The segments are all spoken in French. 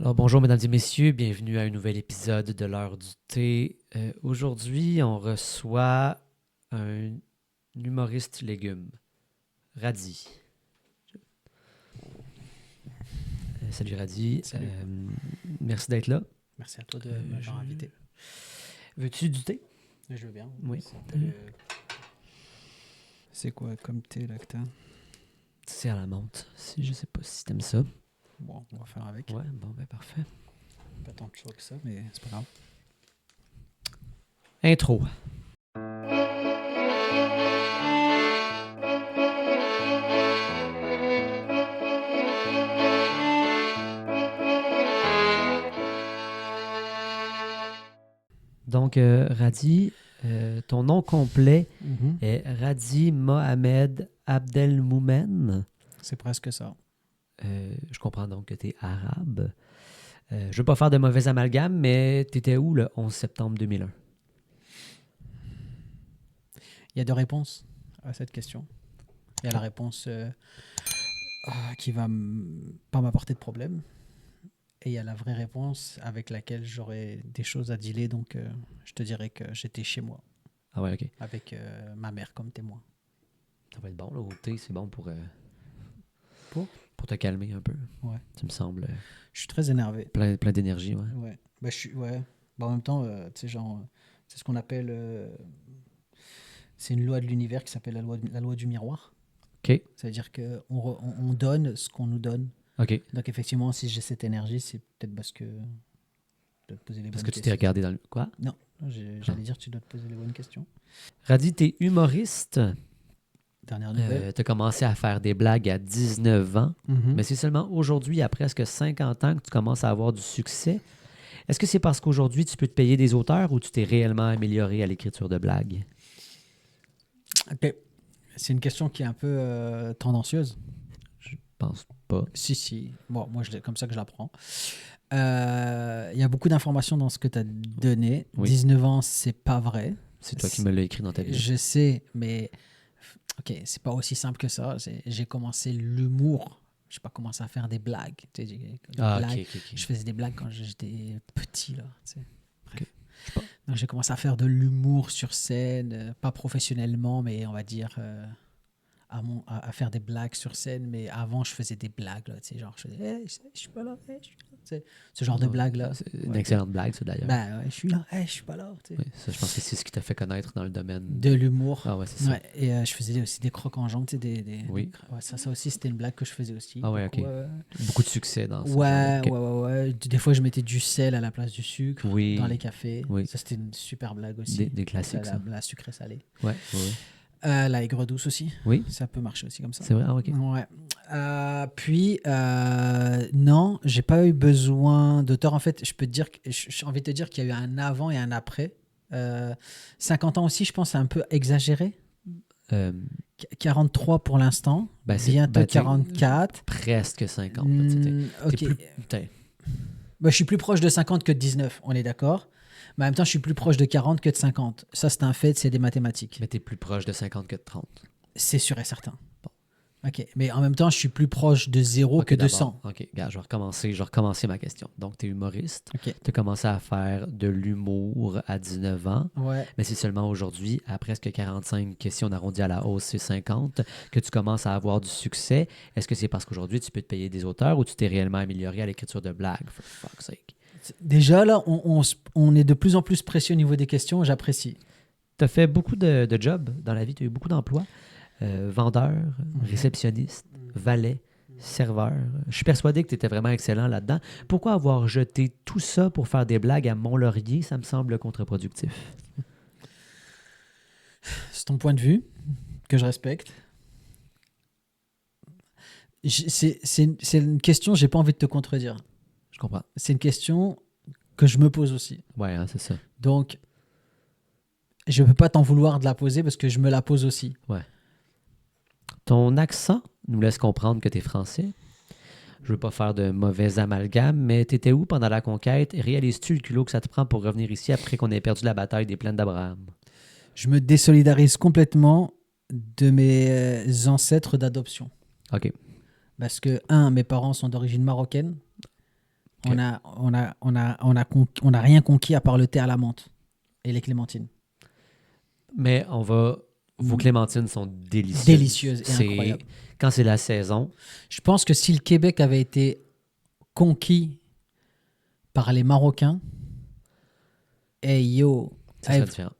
Alors bonjour mesdames et messieurs, bienvenue à un nouvel épisode de l'heure du thé. Aujourd'hui, on reçoit un humoriste légume, Radi. Salut Radi. Salut. Merci d'être là. Merci à toi de m'avoir invité. Veux-tu du thé? Je veux bien. Oui. C'est quoi comme thé là que t'as? C'est à la menthe, si je sais pas si t'aimes ça. Bon, on va faire avec. Ouais, bon ben parfait. Pas tant de chaud que ça, mais c'est pas grave. Intro. Donc, Radi, ton nom complet est Radi Mohamed Abdelmoumen. C'est presque ça. Je comprends donc que tu es arabe. Je ne veux pas faire de mauvais amalgame, mais tu étais où le 11 septembre 2001? Il y a deux réponses à cette question. Il y a la réponse qui va pas m'apporter de problème. Et il y a la vraie réponse avec laquelle j'aurais des choses à dealer. Donc, je te dirais que j'étais chez moi. Ah ouais, ok. Avec ma mère comme témoin. Ça va être bon, là, au thé, c'est bon pour te calmer un peu. Ouais. Tu me sembles Je suis très énervé. plein d'énergie, ouais. Ouais. Bah, en même temps, tu sais, genre, c'est ce qu'on appelle. C'est une loi de l'univers qui s'appelle la loi du miroir. Ok. C'est-à-dire qu'on donne ce qu'on nous donne. Ok. Donc, effectivement, si j'ai cette énergie, c'est peut-être parce que. Tu dois te poser les Parce bonnes que tu t'es questions. regardé dans le. Quoi? Non, j'allais dire, tu dois te poser les bonnes questions. Radi, t'es humoriste. Dernière nouvelle. Tu as commencé à faire des blagues à 19 ans, Mhm. mais c'est seulement aujourd'hui, à presque 50 ans, que tu commences à avoir du succès. Est-ce que c'est parce qu'aujourd'hui, tu peux te payer des auteurs ou tu t'es réellement amélioré à l'écriture de blagues? Ok. C'est une question qui est un peu tendancieuse. Je pense pas. Si. Bon, moi, comme ça que je la prends. Il y a beaucoup d'informations dans ce que tu as donné. Oui. 19 ans, c'est pas vrai. C'est toi qui me l'as écrit dans ta vie. Je sais, mais ok, c'est pas aussi simple que ça. J'ai commencé l'humour. Je n'ai pas commencé à faire des blagues. Tu sais, des blagues. Ok. Je faisais des blagues quand j'étais petit, là. Tu sais. Bref. Ok. Je sais pas. Donc j'ai commencé à faire de l'humour sur scène, pas professionnellement, mais on va dire à faire des blagues sur scène. Mais avant, je faisais des blagues, là, tu sais, genre je faisais, hey, je suis pas là, hey, je suis là. Tu sais, ce genre de blague là. C'est une Ouais. excellente blague, ça, d'ailleurs. Ben ouais, je suis là, hey, je suis pas là. Tu sais. Oui, ça, je pense que c'est ce qui t'a fait connaître dans le domaine De l'humour. Ah ouais, c'est ça. Ouais, et je faisais aussi des crocs en jambes. Tu sais, Oui. ouais, ça aussi, c'était une blague que je faisais aussi. Ah ouais, beaucoup, ok. Beaucoup de succès dans ce ouais, genre. ouais. Des fois, je mettais du sel à la place du sucre Oui. dans les cafés. Oui. Ça, c'était une super blague aussi. Des classiques, ça. La sucrée salée. Ouais. La aigre douce aussi. Oui. Ça peut marcher aussi comme ça. C'est vrai? Ah, ok. Ouais. Puis, non, j'ai pas eu besoin d'auteur. En fait, je peux te dire, j'ai envie de te dire qu'il y a eu un avant et un après. 50 ans aussi, je pense, c'est un peu exagéré. Euh, 43 pour l'instant. ben, Bientôt 44. Presque 50. Là, Ok. t'es plus, Bah, je suis plus proche de 50 que de 19, on est d'accord. Mais en même temps, je suis plus proche de 40 que de 50. Ça, c'est un fait, c'est des mathématiques. mais t'es plus proche de 50 que de 30. C'est sûr et certain. Bon. Ok, mais en même temps, je suis plus proche de 0 que de 100. Ok, gars, je vais recommencer ma question. Donc, tu es humoriste. Ok. Tu as commencé à faire de l'humour à 19 ans. Ouais. Mais c'est seulement aujourd'hui, à presque 45, si on arrondit à la hausse, c'est 50, que tu commences à avoir du succès. Est-ce que c'est parce qu'aujourd'hui, tu peux te payer des auteurs ou tu t'es réellement amélioré à l'écriture de blagues, for fuck's sake? Déjà, là, on est de plus en plus précis au niveau des questions. J'apprécie. Tu as fait beaucoup de jobs dans la vie, tu as eu beaucoup d'emplois. Vendeur, réceptionniste, valet, serveur. Je suis persuadé que tu étais vraiment excellent là-dedans. Pourquoi avoir jeté tout ça pour faire des blagues à Mont-Laurier? Ça me semble contre-productif. C'est ton point de vue que je respecte. C'est une question, j'ai pas envie de te contredire. Je comprends. C'est une question que je me pose aussi. Ouais, hein, c'est ça. Donc, je peux pas t'en vouloir de la poser parce que je me la pose aussi. Ouais. Ton accent nous laisse comprendre que tu es français. Je veux pas faire de mauvais amalgame, mais tu étais où pendant la conquête? Réalises-tu le culot que ça te prend pour revenir ici après qu'on ait perdu la bataille des plaines d'Abraham? Je me désolidarise complètement de mes ancêtres d'adoption. OK. Parce que, mes parents sont d'origine marocaine. On a rien conquis à part le thé à la menthe et les clémentines. Mais vos clémentines sont délicieuses. Délicieuses et incroyables. Quand c'est la saison, Je pense que si le Québec avait été conquis par les Marocains, ça serait différent.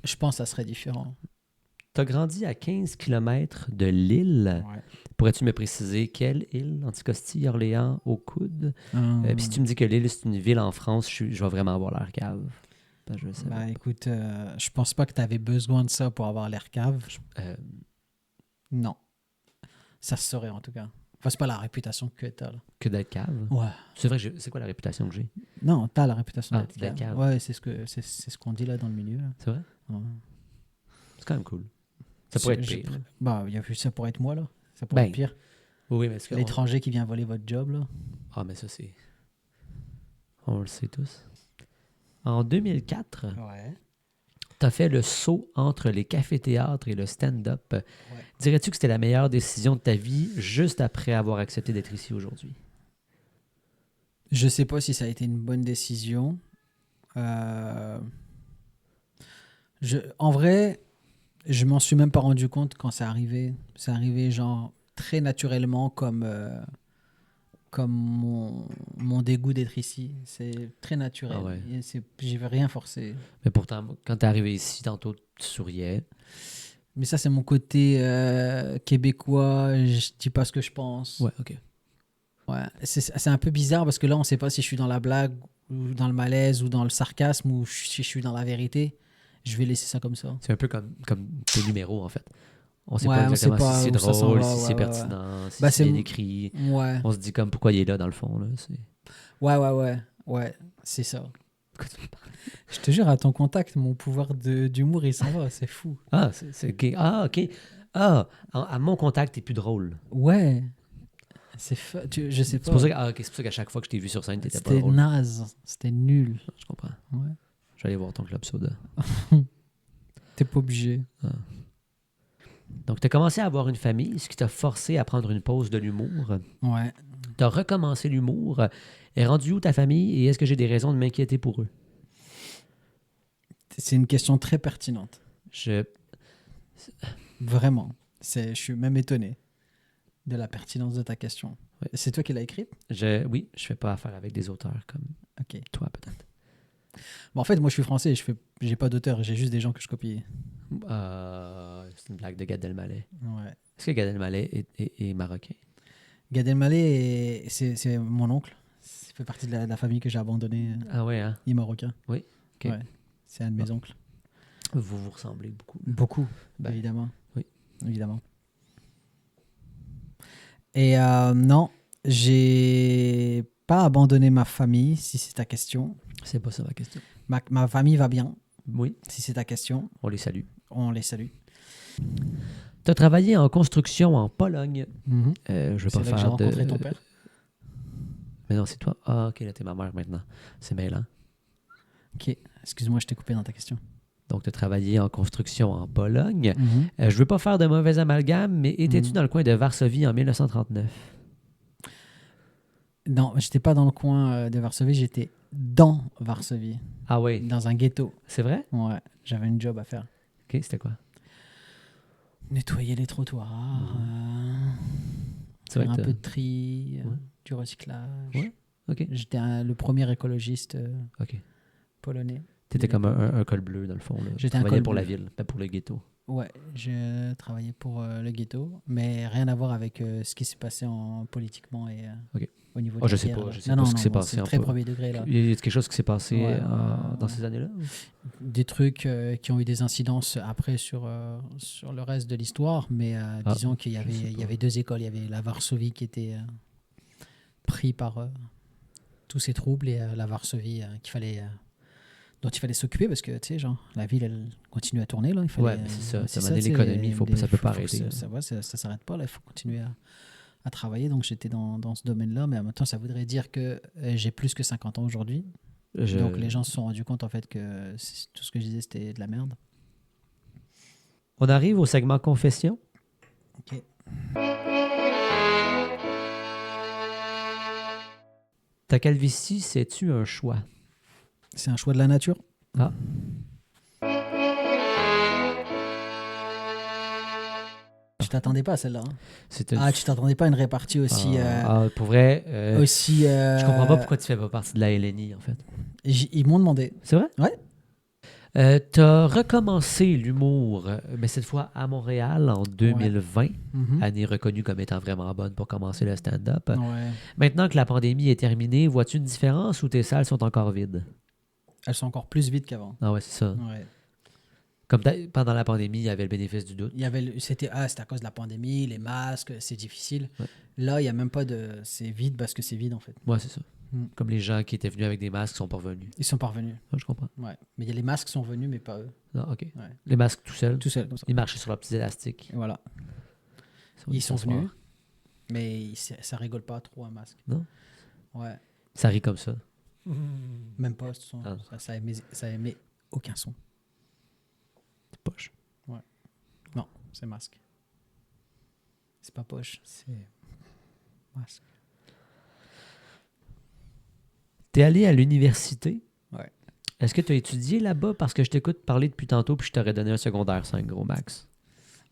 je pense que ça serait différent. Tu as grandi à 15 km de l'île. Ouais. Pourrais-tu me préciser quelle île? Anticosti, Orléans, au coude? Puis si tu me dis que l'île, c'est une ville en France, je vais vraiment avoir l'air cave. Ben, je sais pas. Écoute, je pense pas que tu avais besoin de ça pour avoir l'air cave. Non. Ça se saurait en tout cas. Enfin, c'est pas la réputation que tu as. Que d'être cave? Ouais. C'est vrai, c'est quoi la réputation que j'ai? Non, tu as la réputation Ah, d'être d'être cave. cave. Ouais, c'est ce qu'on dit là dans le milieu. Là. C'est vrai? Ouais. C'est quand même cool. Ça pourrait être pire. Ça pourrait être moi là. Ça pourrait être pire. Oui, mais est-ce que l'étranger qui vient voler votre job là. Ah, mais ça c'est... On le sait tous. En 2004, tu as fait le saut entre les cafés-théâtres et le stand-up. Ouais. Dirais-tu que c'était la meilleure décision de ta vie juste après avoir accepté d'être ici aujourd'hui? Je sais pas si ça a été une bonne décision. En vrai, je m'en suis même pas rendu compte quand c'est arrivé. C'est arrivé genre très naturellement comme mon dégoût d'être ici. C'est très naturel. Ah ouais. J'y vais rien forcer. Mais pourtant, quand tu es arrivé ici, tantôt, tu souriais. Mais ça, c'est mon côté québécois. Je dis pas ce que je pense. Ouais, OK. Ouais. C'est un peu bizarre parce que là, on sait pas si je suis dans la blague ou dans le malaise ou dans le sarcasme ou si je suis dans la vérité. Je vais laisser ça comme ça. C'est un peu comme tes numéros, en fait. On sait pas exactement si c'est drôle, si c'est pertinent, si c'est bien écrit. Ouais. On se dit comme pourquoi il est là, dans le fond. Là. Ouais, c'est ça. Je te jure, à ton contact, mon pouvoir d'humour, il s'en va, c'est fou. Ah, c'est OK. Ah, OK. Ah, à mon contact, t'es plus drôle. Ouais. Je sais pas. C'est pour ça qu'à chaque fois que je t'ai vu sur scène, t'étais pas drôle. C'était naze. C'était nul. Je comprends. Ouais. Je vais aller voir ton club soda. T'es pas obligé. Ah. Donc, tu as commencé à avoir une famille, ce qui t'a forcé à prendre une pause de l'humour. Ouais. Tu as recommencé l'humour. Est rendu où ta famille et est-ce que j'ai des raisons de m'inquiéter pour eux? C'est une question très pertinente. Vraiment. Je suis même étonné de la pertinence de ta question. Ouais. C'est toi qui l'as écrite? Oui, je fais pas affaire avec des auteurs comme toi, peut-être. Bon, en fait, moi, je suis français. J'ai pas d'auteur. J'ai juste des gens que je copie. C'est une blague de Gad Elmaleh. Ouais. Est-ce que Gad Elmaleh est marocain? Gad Elmaleh, c'est mon oncle. Ça fait partie de la famille que j'ai abandonnée. Ah ouais, hein? Il est marocain. Oui. Okay. Ouais. C'est un de mes oncles. Vous vous ressemblez beaucoup. Beaucoup, évidemment. Oui. Évidemment. Et non, j'ai pas abandonné ma famille, si c'est ta question. C'est pas ça ma question. Ma famille va bien. Oui. Si c'est ta question. On les salue. On les salue. Tu as travaillé en construction en Pologne. Mm-hmm. Je vais pas faire que j'ai rencontré ton père. Mais non, c'est toi. Ah, OK, là, t'es ma mère maintenant. C'est mêlant. OK. Excuse-moi, je t'ai coupé dans ta question. Donc, tu as travaillé en construction en Pologne. Mm-hmm. Je veux pas faire de mauvais amalgame, mais étais-tu dans le coin de Varsovie en 1939? Non, j'étais pas dans le coin de Varsovie, j'étais dans Varsovie. Ah oui? Dans un ghetto. C'est vrai? Ouais, j'avais une job à faire. OK, c'était quoi? Nettoyer les trottoirs, faire un peu de tri, du recyclage. Ouais. OK. J'étais le premier écologiste polonais. T'étais comme un col bleu, dans le fond. Là. J'étais un col bleu pour bleu. la ville, pas pour le ghetto. Ouais, je travaillais pour le ghetto, mais rien à voir avec ce qui s'est passé politiquement et au niveau de je sais pas, ce qui s'est passé. C'est très premier degré, là. Il y a quelque chose qui s'est passé dans ces années-là? Des trucs qui ont eu des incidences après sur le reste de l'histoire, mais disons qu'il y avait deux écoles. Il y avait la Varsovie qui était pris par tous ces troubles et la Varsovie dont il fallait s'occuper parce que, tu sais, genre, la ville, elle continue à tourner, là. Ouais, mais c'est ça. Ça m'a donné l'économie, ça peut pas arrêter. Ça s'arrête pas, là. Il faut continuer à travailler. Donc, j'étais dans ce domaine-là, mais en même temps, ça voudrait dire que j'ai plus que 50 ans aujourd'hui. Donc, les gens se sont rendus compte, en fait, que tout ce que je disais, c'était de la merde. On arrive au segment confession. OK. Ta calvitie, c'est-tu un choix? C'est un choix de la nature. Ah. Tu t'attendais pas à celle-là. Hein? C'est une... Ah, tu t'attendais pas à une répartie aussi... pour vrai, aussi je comprends pas pourquoi tu fais pas partie de la LNI, en fait. Ils m'ont demandé. C'est vrai? Ouais. T'as recommencé l'humour, mais cette fois à Montréal en 2020, Mhm. année reconnue comme étant vraiment bonne pour commencer le stand-up. Ouais. Maintenant que la pandémie est terminée, vois-tu une différence ou tes salles sont encore vides? Elles sont encore plus vite qu'avant. Ah ouais, c'est ça. Ouais. Comme pendant la pandémie, il y avait le bénéfice du doute. Il y avait c'était à cause de la pandémie, les masques, c'est difficile. Ouais. Là, il n'y a même pas de... C'est vide parce que c'est vide, en fait. Ouais, c'est ça. Mm. Comme les gens qui étaient venus avec des masques sont pas revenus. Ils sont pas revenus. Ah, je comprends. Ouais. Mais il y a les masques qui sont venus, mais pas eux. Non, OK. Ouais. Les masques tout seuls, Tout seul, comme ça. ils marchaient sur leurs petits élastiques. Et voilà. Ils sont venus, mais ça rigole pas trop un masque. Non? Ouais. Ça rit comme ça. Même pas. Ah. Ça émet aucun son. C'est poche. Non, c'est masque. C'est pas poche, c'est masque. T'es allé à l'université? Ouais. Est-ce que tu as étudié là-bas? Parce que je t'écoute parler depuis tantôt puis je t'aurais donné un secondaire 5 gros max.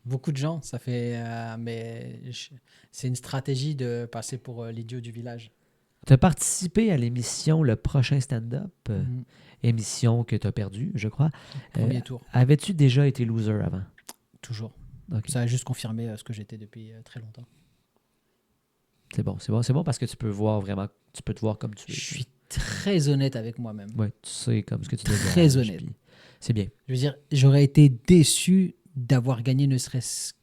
Beaucoup de gens, ça fait... c'est une stratégie de passer pour l'idiot du village. Tu as participé à l'émission Le Prochain Stand-Up, Mhm. émission que tu as perdue, je crois. Premier tour, Avais-tu déjà été loser avant? toujours. Ok. Ça a juste confirmé ce que j'étais depuis très longtemps. C'est bon, c'est bon. C'est bon parce que tu peux voir vraiment, tu peux te voir comme tu es. Je suis très honnête avec moi-même. Ouais, tu sais comme ce que tu Très dégages, honnête. puis c'est bien. Je veux dire, j'aurais été déçu d'avoir gagné ne serait-ce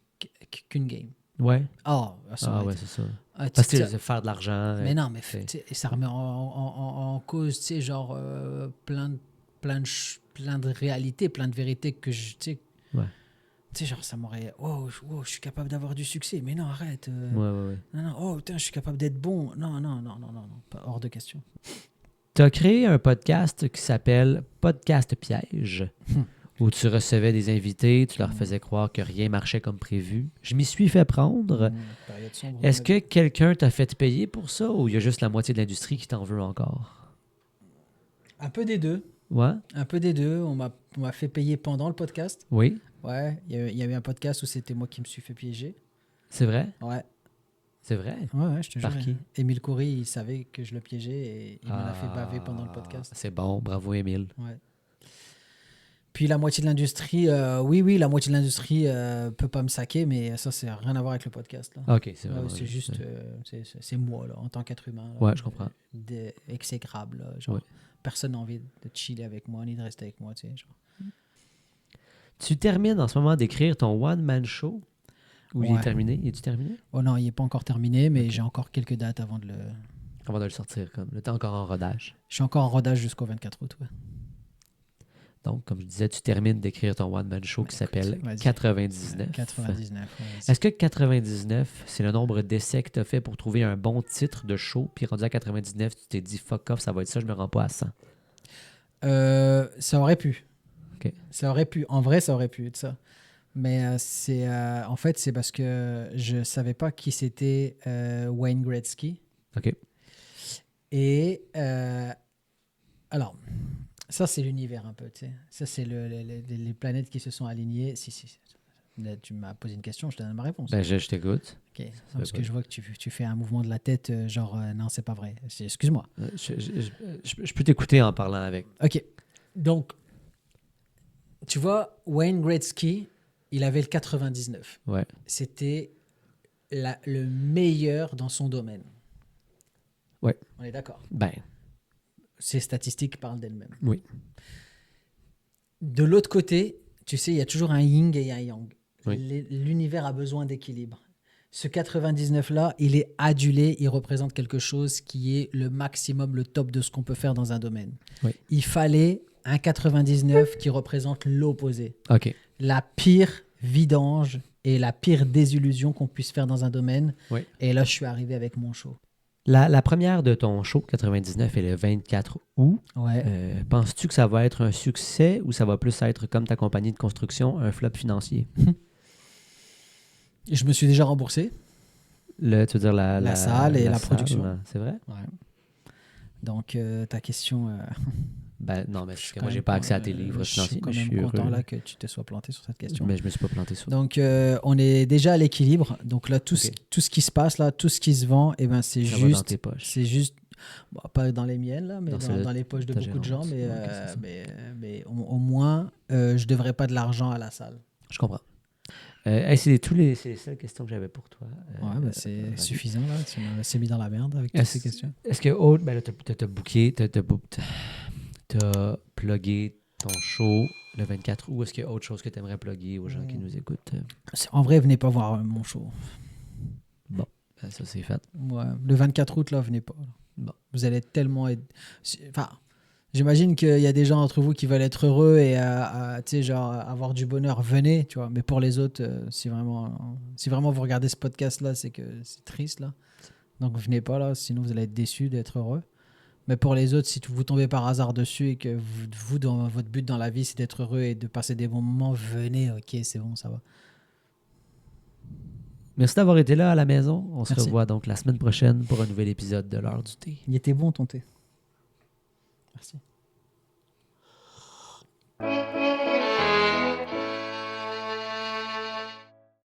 qu'une game. Ouais. Oh, ça aurait Ah ouais, été- c'est ça. Ah, Parce que ça- c'est faire de l'argent. Mais non, mais c'est- tu sais, ça remet en cause, tu sais, genre plein de réalités, plein de vérités que je, tu sais, Ouais. tu sais, genre ça m'aurait, je suis capable d'avoir du succès, mais non, arrête, Ouais. non, oh putain, je suis capable d'être bon, non, pas hors de question. Tu as créé un podcast qui s'appelle Podcast Piège, où tu recevais des invités, tu leur faisais croire que rien marchait comme prévu. Je m'y suis fait prendre. Période sombre. Est-ce que quelqu'un t'a fait payer pour ça ou il y a juste la moitié de l'industrie qui t'en veut encore? Un peu des deux, Ouais? on m'a fait payer pendant le podcast. Oui? Ouais, il y avait un podcast où c'était moi qui me suis fait piéger. C'est vrai? Ouais, C'est vrai? je te jure. Par qui? Émile Coury, il savait que je le piégeais et il m'en a fait baver pendant le podcast. C'est bon, bravo Émile. Ouais. Puis la moitié de l'industrie, oui, la moitié de l'industrie peut pas me saquer, mais ça, c'est rien à voir avec le podcast. Là. OK, c'est vrai. C'est juste, c'est moi, là, en tant qu'être humain. Là, Ouais, je comprends. Exécrable. Là, genre, Ouais. personne n'a envie de chiller avec moi, ni de rester avec moi. Tu sais, genre. Tu termines en ce moment d'écrire ton one-man show? Ou il est Ouais. terminé? Es-tu terminé? Oh non, il n'est pas encore terminé, mais Ok. j'ai encore quelques dates avant de le... Avant de le sortir, comme le temps encore en rodage. Je suis encore en rodage jusqu'au 24 août. Ouais. Donc, comme je disais, tu termines d'écrire ton one-man show qui s'appelle vas-y. 99. 99. Ouais, Est-ce que 99, c'est le nombre d'essais que tu as fait pour trouver un bon titre de show, puis rendu à 99, tu t'es dit fuck off, ça va être ça, je me rends pas à 100? Ça aurait pu. Ok. Ça aurait pu. En vrai, ça aurait pu être ça. Mais en fait, c'est parce que je savais pas qui c'était Wayne Gretzky. OK. Et alors, ça, c'est l'univers un peu. Tu sais. Ça, c'est les planètes qui se sont alignées. Si. Là, tu m'as posé une question, je te donne ma réponse. Ben, je t'écoute. Ok. Parce que je vois que tu fais un mouvement de la tête, genre, non, c'est pas vrai. Excuse-moi. Je peux t'écouter en parlant avec. Ok. Donc, tu vois, Wayne Gretzky, il avait le 99. Ouais. C'était le meilleur dans son domaine. Ouais. On est d'accord. Ben, Ces statistiques parlent d'elles-mêmes. oui. De l'autre côté, tu sais, il y a toujours un yin et un yang. Oui. L'univers a besoin d'équilibre. Ce 99-là, il est adulé, il représente quelque chose qui est le maximum, le top de ce qu'on peut faire dans un domaine. Oui. Il fallait un 99 qui représente l'opposé. OK. La pire vidange et la pire désillusion qu'on puisse faire dans un domaine. Oui. Et là, je suis arrivé avec mon show. La première de ton show, 99, est le 24 août. Ouais. Penses-tu que ça va être un succès ou ça va plus être comme ta compagnie de construction, un flop financier? Je me suis déjà remboursé. Tu veux dire La salle et la production. C'est vrai? Ouais. Donc, ta question... Ben non, mais c'est je suis que quand moi, j'ai même pas con- accès à tes livres je financiers, suis quand mais je même suis content heureux. là que tu te sois planté sur cette question. Mais je me suis pas planté sur. Donc, on est déjà à l'équilibre. Donc là, tout ce qui se passe là, tout ce qui se vend, eh ben, c'est Ça va dans juste... tes poches. C'est juste... bon, pas dans les miennes, là, mais Dans dans les poches de ta beaucoup de gens. gérance. Mais, Ouais, ok, c'est ça. mais au moins, je devrais pas de l'argent à la salle. Je comprends. Hey, c'est les seules questions que j'avais pour toi. Ouais, ben, c'est Randy. suffisant. Là. Tu m'as assez mis dans la merde avec toutes Est-ce ces questions. est-ce que ben là, t'as booké, t'as plugué ton show le 24 ou est-ce qu'il y a autre chose que tu aimerais plugger aux gens qui nous écoutent? En vrai, venez pas voir mon show. Bon, ben, ça c'est fait. Ouais, le 24 août, là, venez pas. Là. Bon. Vous allez tellement être... Enfin, j'imagine qu'il y a des gens entre vous qui veulent être heureux et tu sais, genre, avoir du bonheur. Venez, tu vois. Mais pour les autres, si vraiment vous regardez ce podcast-là, c'est que c'est triste, là. Donc, venez pas, là. Sinon, vous allez être déçus d'être heureux. Mais pour les autres, si vous tombez par hasard dessus et que vous dans votre but dans la vie, c'est d'être heureux et de passer des bons moments, venez, ok, c'est bon, ça va. Merci d'avoir été là à la maison. On se Merci. revoit donc la semaine prochaine pour un nouvel épisode de l'heure du thé. Il était bon ton thé. Merci.